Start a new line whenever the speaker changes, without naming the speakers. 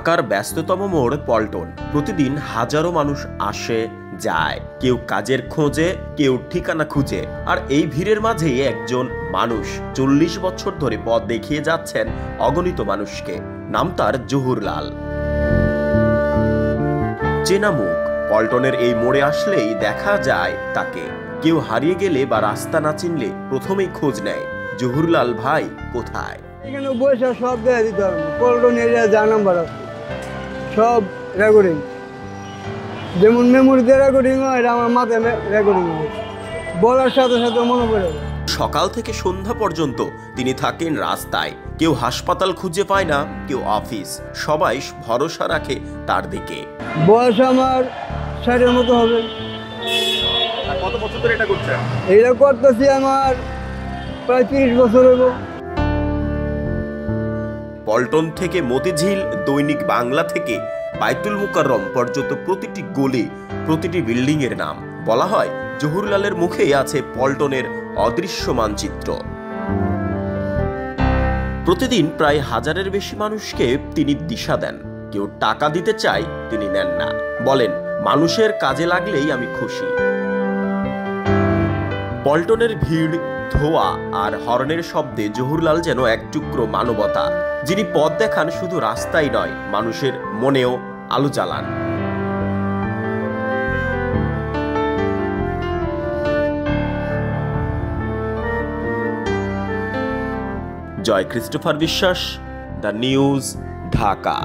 ঢাকার ব্যস্ততম মোড় পল্টন। প্রতিদিন হাজারো মানুষ আসে যায়, কেউ কাজের খোঁজে, কেউ ঠিকানা খুঁজে। আর এই ভিড়ের মাঝেই একজন মানুষ ৪০ বছর ধরে পথ দেখিয়ে যাচ্ছেন অগণিত মানুষকে। নাম তার জহুরলাল। চেনা মুখ, পল্টনের এই মোড়ে আসলেই দেখা যায় তাকে। কেউ হারিয়ে গেলে বা রাস্তা না চিনলে প্রথমেই খোঁজ নেয়, জহুরলাল ভাই কোথায়।
এখানে বসে সব দেখা দিতে হবে। পল্টন এরিয়া যা নাম্বার আছে সব রেকর্ডিং, যেমন মেমোরিতে রেকর্ডিং হয়, এটা আমার মাথায় রেকর্ডিং হয়, বলার সাথে সাথে মনে পড়ে।
সকাল থেকে সন্ধ্যা পর্যন্ত তিনি থাকেন রাস্তায়। কেউ হাসপাতাল খুঁজে পায় না, কেউ অফিস, সবাই ভরসা রাখে তার দিকে।
বয়স আমার 60-এর মতো হবে।
কত বছর ধরে এটা করছেন?
এটা করতেছি আমার প্রায় 30 বছর হইব।
পল্টন থেকে মতিঝিল, দৈনিক বাংলা থেকে বাইতুল মুকাররম পর্যন্ত প্রতিটি গলি, প্রতিটি বিল্ডিং এর নাম বলা হয় জহুরলালের মুখেই আছে পল্টনের অদৃশ্য মানচিত্র। প্রতিদিন প্রায় হাজারের বেশি মানুষকে তিনি দিশা দেন। কেউ টাকা দিতে চায়, তিনি নেন না, বলেন মানুষের কাজে লাগলেই আমি খুশি। পল্টনের ভিড়, ধোয়া আর হর্নের শব্দে জহুরলাল যেন এক টুকরো মানবতা, যিনি পথ দেখান শুধু রাস্তাই নয়, মানুষের মনেও আলো জ্বালান। জয় ক্রিস্টোফার বিশ্বাস, দ্য নিউজ, ঢাকা।